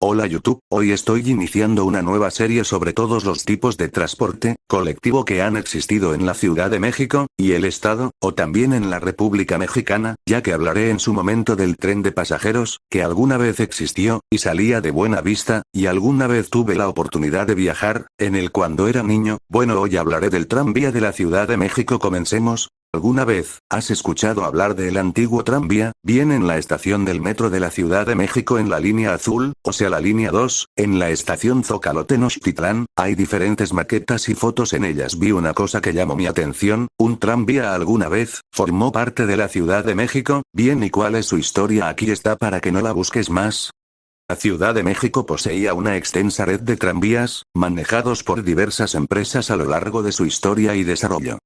Hola YouTube, hoy estoy iniciando una nueva serie sobre todos los tipos de transporte colectivo que han existido en la Ciudad de México, y el Estado, o también en la República Mexicana, ya que hablaré en su momento del tren de pasajeros, que alguna vez existió, y salía de Buena Vista, y alguna vez tuve la oportunidad de viajar, en él cuando era niño. Bueno, hoy hablaré del tranvía de la Ciudad de México. Comencemos. ¿Alguna vez has escuchado hablar del antiguo tranvía? Bien, en la estación del metro de la Ciudad de México en la línea azul, o sea la línea 2, en la estación Zócalo Tenochtitlán, hay diferentes maquetas y fotos en ellas. Vi una cosa que llamó mi atención: un tranvía alguna vez formó parte de la Ciudad de México. Bien, ¿y cuál es su historia? Aquí está para que no la busques más. La Ciudad de México poseía una extensa red de tranvías, manejados por diversas empresas a lo largo de su historia y desarrollo.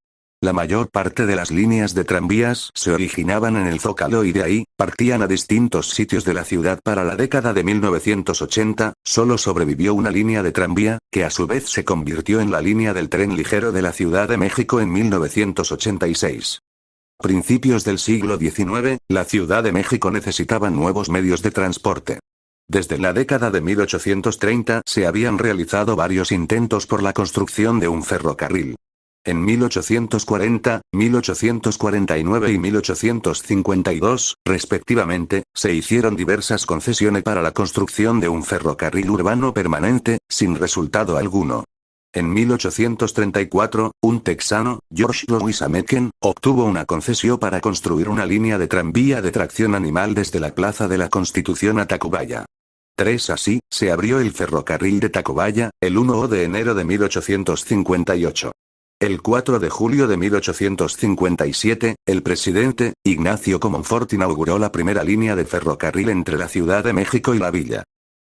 La mayor parte de las líneas de tranvías se originaban en el Zócalo y de ahí, partían a distintos sitios de la ciudad. Para la década de 1980, solo sobrevivió una línea de tranvía, que a su vez se convirtió en la línea del tren ligero de la Ciudad de México en 1986. A principios del siglo XIX, la Ciudad de México necesitaba nuevos medios de transporte. Desde la década de 1830 se habían realizado varios intentos por la construcción de un ferrocarril. En 1840, 1849 y 1852, respectivamente, se hicieron diversas concesiones para la construcción de un ferrocarril urbano permanente, sin resultado alguno. En 1834, un texano, George Louis Ameken, obtuvo una concesión para construir una línea de tranvía de tracción animal desde la Plaza de la Constitución a Tacubaya. Así, se abrió el ferrocarril de Tacubaya, el 1 de enero de 1858. El 4 de julio de 1857, el presidente, Ignacio Comonfort, inauguró la primera línea de ferrocarril entre la Ciudad de México y la villa.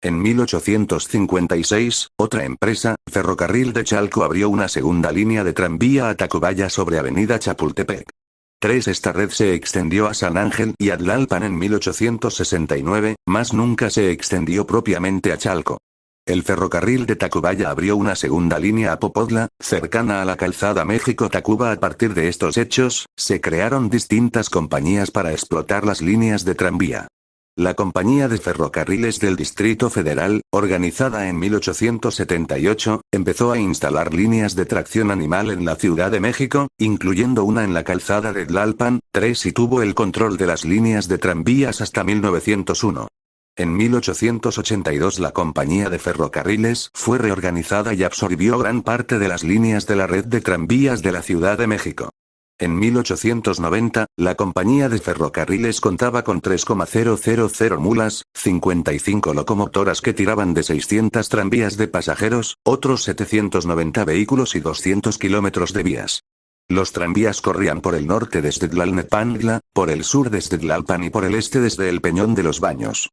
En 1856, otra empresa, Ferrocarril de Chalco, abrió una segunda línea de tranvía a Tacubaya sobre Avenida Chapultepec. Esta red se extendió a San Ángel y a Tlalpan en 1869, mas nunca se extendió propiamente a Chalco. El ferrocarril de Tacubaya abrió una segunda línea a Popotla, cercana a la calzada México-Tacuba. A partir de estos hechos, se crearon distintas compañías para explotar las líneas de tranvía. La Compañía de Ferrocarriles del Distrito Federal, organizada en 1878, empezó a instalar líneas de tracción animal en la Ciudad de México, incluyendo una en la calzada de Tlalpan, y tuvo el control de las líneas de tranvías hasta 1901. En 1882 la Compañía de Ferrocarriles fue reorganizada y absorbió gran parte de las líneas de la red de tranvías de la Ciudad de México. En 1890, la Compañía de Ferrocarriles contaba con 3,000 mulas, 55 locomotoras que tiraban de 600 tranvías de pasajeros, otros 790 vehículos y 200 kilómetros de vías. Los tranvías corrían por el norte desde Tlalnepantla, por el sur desde Tlalpan y por el este desde el Peñón de los Baños.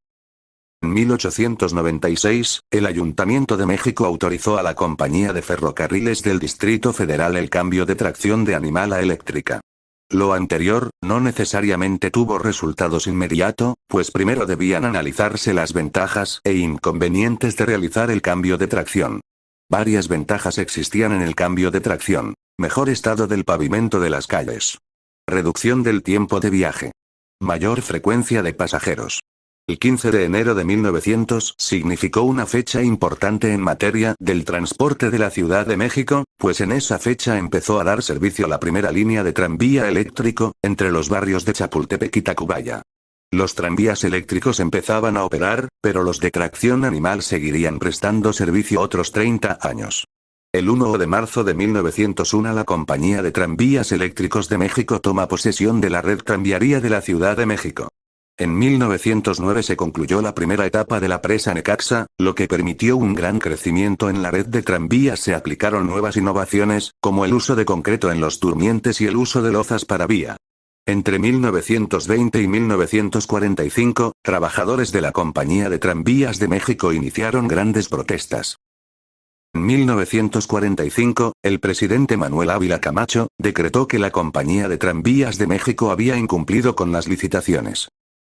En 1896, el Ayuntamiento de México autorizó a la Compañía de Ferrocarriles del Distrito Federal el cambio de tracción de animal a eléctrica. Lo anterior, no necesariamente tuvo resultados inmediatos, pues primero debían analizarse las ventajas e inconvenientes de realizar el cambio de tracción. Varias ventajas existían en el cambio de tracción: mejor estado del pavimento de las calles, reducción del tiempo de viaje, mayor frecuencia de pasajeros. El 15 de enero de 1900 significó una fecha importante en materia del transporte de la Ciudad de México, pues en esa fecha empezó a dar servicio la primera línea de tranvía eléctrico, entre los barrios de Chapultepec y Tacubaya. Los tranvías eléctricos empezaban a operar, pero los de tracción animal seguirían prestando servicio otros 30 años. El 1 de marzo de 1901 la Compañía de Tranvías Eléctricos de México toma posesión de la red tranviaria de la Ciudad de México. En 1909 se concluyó la primera etapa de la presa Necaxa, lo que permitió un gran crecimiento en la red de tranvías. Se aplicaron nuevas innovaciones, como el uso de concreto en los durmientes y el uso de lozas para vía. Entre 1920 y 1945, trabajadores de la Compañía de Tranvías de México iniciaron grandes protestas. En 1945, el presidente Manuel Ávila Camacho decretó que la Compañía de Tranvías de México había incumplido con las licitaciones.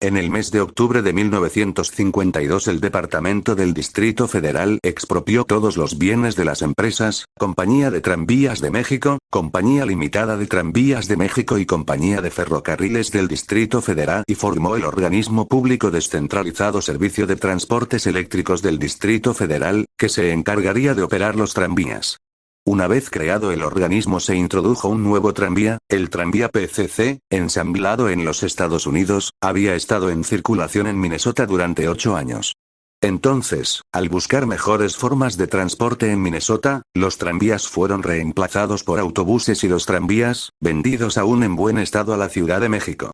En el mes de octubre de 1952 el Departamento del Distrito Federal expropió todos los bienes de las empresas, Compañía de Tranvías de México, Compañía Limitada de Tranvías de México y Compañía de Ferrocarriles del Distrito Federal y formó el organismo público descentralizado Servicio de Transportes Eléctricos del Distrito Federal, que se encargaría de operar los tranvías. Una vez creado el organismo se introdujo un nuevo tranvía, el tranvía PCC, ensamblado en los Estados Unidos, había estado en circulación en Minnesota durante 8 años. Entonces, al buscar mejores formas de transporte en Minnesota, los tranvías fueron reemplazados por autobuses y los tranvías, vendidos aún en buen estado a la Ciudad de México.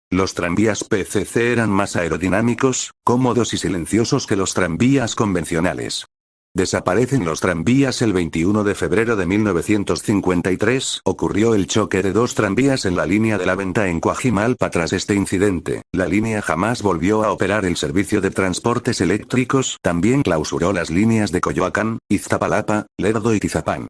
Los tranvías PCC eran más aerodinámicos, cómodos y silenciosos que los tranvías convencionales. Desaparecen los tranvías el 21 de febrero de 1953, ocurrió el choque de 2 tranvías en la línea de la Venta en Coajimalpa. Tras este incidente, la línea jamás volvió a operar el servicio de transportes eléctricos, también clausuró las líneas de Coyoacán, Iztapalapa, Lerdo y Tizapán.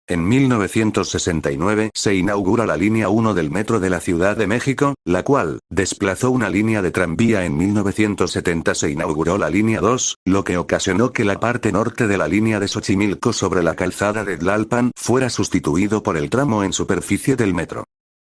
En 1969 se inaugura la línea 1 del metro de la Ciudad de México, la cual desplazó una línea de tranvía. En 1970 se inauguró la línea 2, lo que ocasionó que la parte norte de la línea de Xochimilco sobre la calzada de Tlalpan fuera sustituido por el tramo en superficie del metro.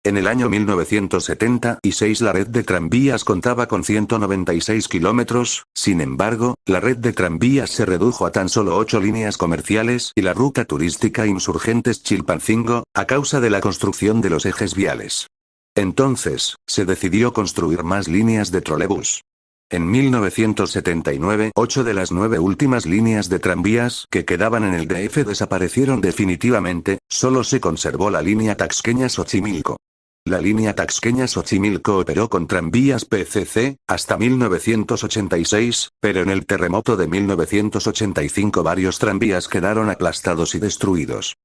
En el año 1976 la red de tranvías contaba con 196 kilómetros, sin embargo, la red de tranvías se redujo a tan solo 8 líneas comerciales y la ruta turística Insurgentes Chilpancingo, a causa de la construcción de los ejes viales. Entonces, se decidió construir más líneas de trolebús. En 1979, 8 de las 9 últimas líneas de tranvías que quedaban en el DF desaparecieron definitivamente, solo se conservó la línea Taxqueña-Xochimilco. La línea Taxqueña-Xochimilco operó con tranvías PCC, hasta 1986, pero en el terremoto de 1985 varios tranvías quedaron aplastados y destruidos.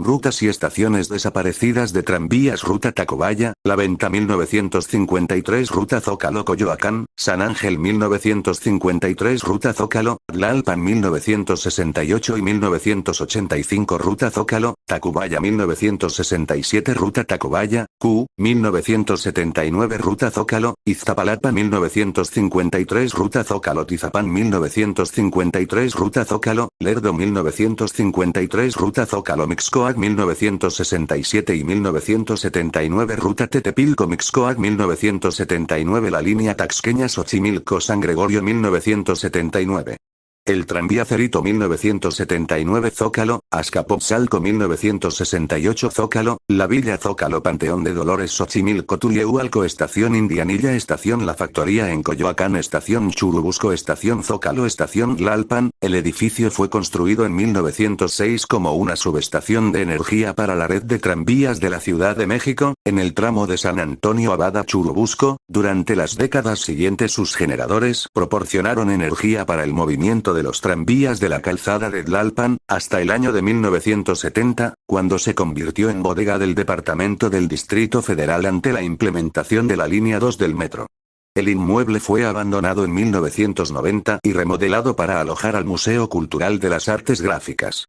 Rutas y estaciones desaparecidas de tranvías: Ruta Tacubaya, La Venta 1953, Ruta Zócalo Coyoacán, San Ángel 1953, Ruta Zócalo, Tlalpan 1968 y 1985, Ruta Zócalo, Tacubaya 1967, Ruta Tacubaya, Q, 1979, Ruta Zócalo, Iztapalapa 1953, Ruta Zócalo Tizapán 1953, Ruta Zócalo, Lerdo 1953, Ruta Zócalo Mixcoac 1967 y 1979, Ruta Tetepilco Mixcoac 1979, la línea Taxqueña-Xochimilco San Gregorio 1979. El tranvía Cerrito 1979 Zócalo, Azcapotzalco 1968 Zócalo, La Villa Zócalo Panteón de Dolores Xochimilco Tullehualco Estación Indianilla Estación La Factoría en Coyoacán Estación Churubusco Estación Zócalo Estación Tlalpan. El edificio fue construido en 1906 como una subestación de energía para la red de tranvías de la Ciudad de México, en el tramo de San Antonio Abad a Churubusco. Durante las décadas siguientes sus generadores proporcionaron energía para el movimiento de los tranvías de la calzada de Tlalpan, hasta el año de 1970, cuando se convirtió en bodega del Departamento del Distrito Federal ante la implementación de la línea 2 del metro. El inmueble fue abandonado en 1990 y remodelado para alojar al Museo Cultural de las Artes Gráficas.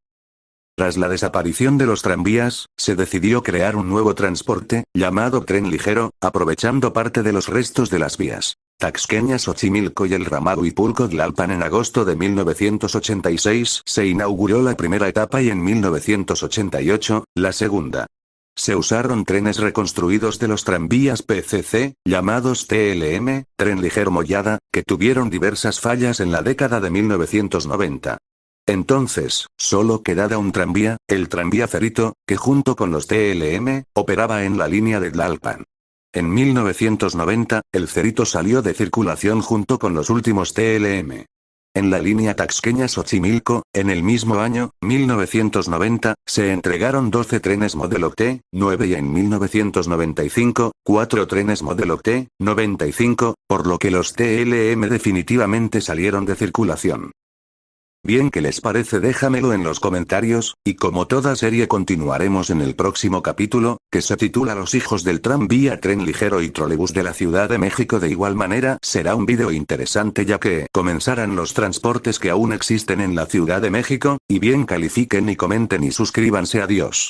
Tras la desaparición de los tranvías, se decidió crear un nuevo transporte, llamado tren ligero, aprovechando parte de los restos de las vías Taxqueña-Xochimilco y el ramal Huipulco-Tlalpan. En agosto de 1986 se inauguró la primera etapa y en 1988, la segunda. Se usaron trenes reconstruidos de los tranvías PCC, llamados TLM, Tren Ligero Mollada, que tuvieron diversas fallas en la década de 1990. Entonces, solo quedaba un tranvía, el tranvía Cerrito, que junto con los TLM, operaba en la línea de Tlalpan. En 1990, el Cerrito salió de circulación junto con los últimos TLM. En la línea Taxqueña-Xochimilco, en el mismo año, 1990, se entregaron 12 trenes modelo T9 y en 1995, 4 trenes modelo T95, por lo que los TLM definitivamente salieron de circulación. Bien, ¿qué les parece? Déjamelo en los comentarios, y como toda serie continuaremos en el próximo capítulo, que se titula Los hijos del tranvía, tren ligero y trolebús de la Ciudad de México. De igual manera, será un vídeo interesante ya que comenzarán los transportes que aún existen en la Ciudad de México, y bien, califiquen y comenten y suscríbanse. Adiós.